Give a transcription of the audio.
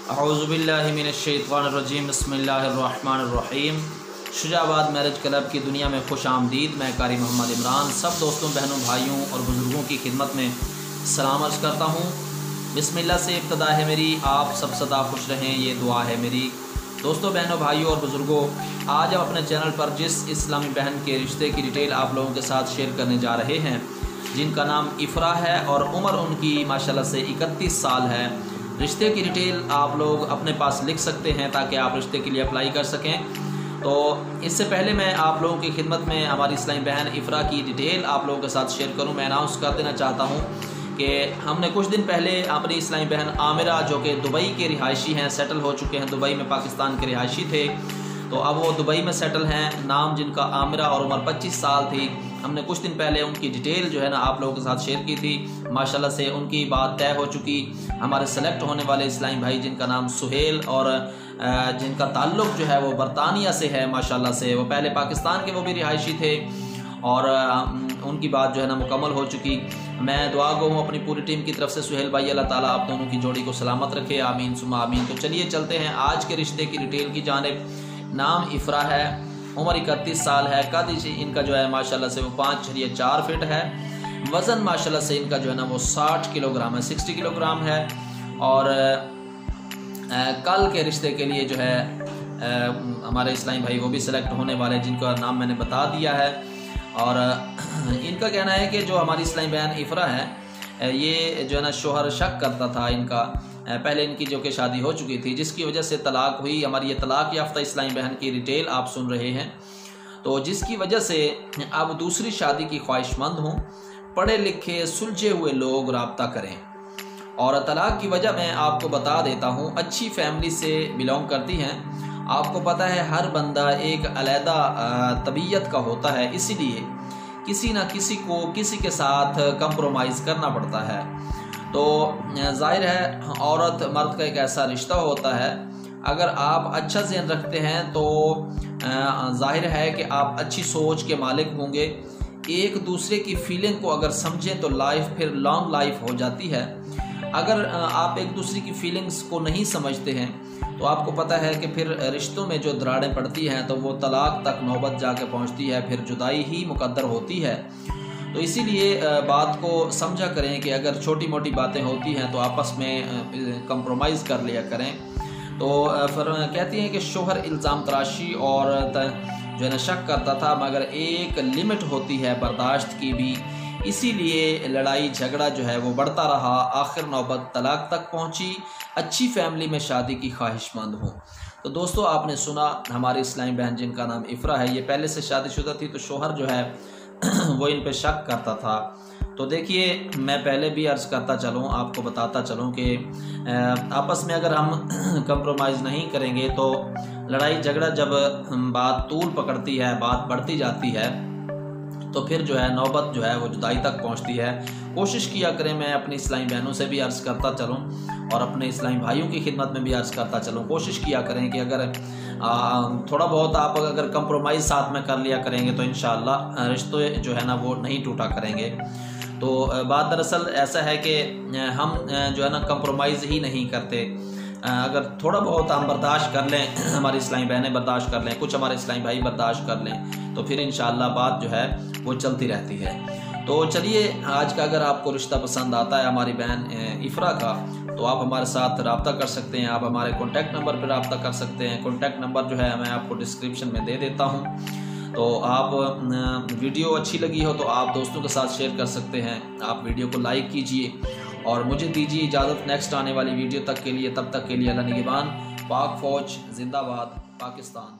अऊज़ुबिल्लाहि मिनश्शैतानिर्रजीम बिस्मिल्लाहिर्रहमानिर्रहीम। Shujabad marriage club की दुनिया में खुश आमदीद। मैं कारी मोहम्मद इमरान सब दोस्तों, बहनों, भाइयों और बुज़ुर्गों की खिदमत में सलाम अर्ज़ करता हूँ। बिस्मिल्लाह से इब्तदा है मेरी, आप सब सदा खुश रहें, ये दुआ है मेरी। दोस्तों, बहनों, भाइयों और बुज़ुर्गों, आज हम अपने चैनल पर जिस इस्लामी बहन के रिश्ते की डिटेल आप लोगों के साथ शेयर करने जा रहे हैं, जिनका नाम इफ़रा है और उम्र उनकी माशाल्लाह से 31 साल है। रिश्ते की डिटेल आप लोग अपने पास लिख सकते हैं ताकि आप रिश्ते के लिए अप्लाई कर सकें। तो इससे पहले मैं आप लोगों की खिदमत में हमारी इस्लामी बहन इफ़रा की डिटेल आप लोगों के साथ शेयर करूं। मैं अनाउंस कर देना चाहता हूं कि हमने कुछ दिन पहले अपनी इस्लामी बहन आमिरा, जो कि दुबई के रिहायशी हैं, सेटल हो चुके हैं, दुबई में पाकिस्तान के रिहायशी थे, तो अब वो दुबई में सेटल हैं। नाम जिनका आमिरा और उम्र 25 साल थी। हमने कुछ दिन पहले उनकी डिटेल जो है ना आप लोगों के साथ शेयर की थी। माशाल्लाह से उनकी बात तय हो चुकी। हमारे सेलेक्ट होने वाले इस्लामी भाई जिनका नाम सुहेल और जिनका ताल्लुक़ जो है वो बरतानिया से है, माशाल्लाह से वो पहले पाकिस्तान के वो भी रिहायशी थे और उनकी बात जो है ना मुकम्मल हो चुकी। मैं दुआ गो हूँ अपनी पूरी टीम की तरफ से सुहेल भाई, अल्लाह ताला आप दोनों की जोड़ी को सलामत रखे, आमीन सुमा आमीन। तो चलिए चलते हैं आज के रिश्ते की डिटेल की जानिब। नाम इफ़रा है, उम्र 31 साल है, कद इनका जो है माशाल्लाह से वो 5.4 फीट है। वज़न माशाल्लाह से इनका जो है ना वो 60 किलोग्राम है, 60 किलोग्राम है। और कल के रिश्ते के लिए जो है हमारे इस्लामी भाई वो भी सिलेक्ट होने वाले, जिनका नाम मैंने बता दिया है। और इनका कहना है कि जो हमारी इस्लामी बहन इफ़रा है, ये जो है ना शोहर शक करता था इनका, पहले इनकी जो कि शादी हो चुकी थी, जिसकी वजह से तलाक हुई। हमारी ये तलाक याफ्ता इस्लामी बहन की डिटेल आप सुन रहे हैं। तो जिसकी वजह से अब दूसरी शादी की ख्वाहिशमंद हूँ। पढ़े लिखे सुलझे हुए लोग रब्ता करें। और तलाक की वजह मैं आपको बता देता हूँ, अच्छी फैमिली से बिलोंग करती हैं। आपको पता है हर बंदा एक अलहदा तबीयत का होता है, इसीलिए किसी न किसी को किसी के साथ कंप्रोमाइज़ करना पड़ता है। तो जाहिर है औरत मर्द का एक ऐसा रिश्ता होता है, अगर आप अच्छा ज़हन रखते हैं तो जाहिर है कि आप अच्छी सोच के मालिक होंगे। एक दूसरे की फीलिंग को अगर समझें तो लाइफ फिर लॉन्ग लाइफ हो जाती है। अगर आप एक दूसरे की फीलिंग्स को नहीं समझते हैं तो आपको पता है कि फिर रिश्तों में जो दरारें पड़ती हैं तो वो तलाक तक नौबत जाके पहुंचती है, फिर जुदाई ही मुकद्दर होती है। तो इसीलिए बात को समझा करें कि अगर छोटी मोटी बातें होती हैं तो आपस में कंप्रोमाइज़ कर लिया करें। तो फिर कहती हैं कि शोहर इल्ज़ाम तराशी और जो है ना शक करता था, मगर एक लिमिट होती है बर्दाश्त की भी, इसीलिए लड़ाई झगड़ा जो है वो बढ़ता रहा। आखिर नौबत तलाक तक पहुंची। अच्छी फैमिली में शादी की ख्वाहिशमंद हूँ। तो दोस्तों, आपने सुना हमारी इस्लामी बहन जिनका नाम इफ़रा है, ये पहले से शादीशुदा थी, तो शोहर जो है वो इन पे शक करता था। तो देखिए, मैं पहले भी अर्ज़ करता चलूँ, आपको बताता चलूँ कि आपस में अगर हम कंप्रोमाइज़ नहीं करेंगे तो लड़ाई झगड़ा जब बात तूल पकड़ती है, बात बढ़ती जाती है, तो फिर जो है नौबत जो है वो जुदाई तक पहुंचती है। कोशिश किया करें, मैं अपनी इस्लामी बहनों से भी अर्ज़ करता चलूं और अपने इस्लामी भाइयों की खिदमत में भी अर्ज़ करता चलूं, कोशिश किया करें कि अगर थोड़ा बहुत आप अगर कंप्रोमाइज़ साथ में कर लिया करेंगे तो इंशाअल्लाह रिश्ते जो है ना वो नहीं टूटा करेंगे। तो बात दरअसल ऐसा है कि हम जो है ना कंप्रोमाइज़ ही नहीं करते। अगर थोड़ा बहुत हम बर्दाश्त कर लें, हमारी इस्लामी बहनें बर्दाश्त कर लें, कुछ हमारे इस्लामी भाई बर्दाश्त कर लें, तो फिर इंशाअल्लाह बात जो है वो चलती रहती है। तो चलिए, आज का अगर आपको रिश्ता पसंद आता है हमारी बहन इफ़रा का, तो आप हमारे साथ रब्ता कर सकते हैं। आप हमारे कॉन्टैक्ट नंबर पर रब्ता कर सकते हैं। कॉन्टैक्ट नंबर जो है मैं आपको डिस्क्रिप्शन में दे देता हूँ। तो आप वीडियो अच्छी लगी हो तो आप दोस्तों के साथ शेयर कर सकते हैं। आप वीडियो को लाइक कीजिए और मुझे दीजिए इजाज़त नेक्स्ट आने वाली वीडियो तक के लिए। तब तक के लिए अल्लाह निगहबान। पाक फ़ौज जिंदाबाद, पाकिस्तान।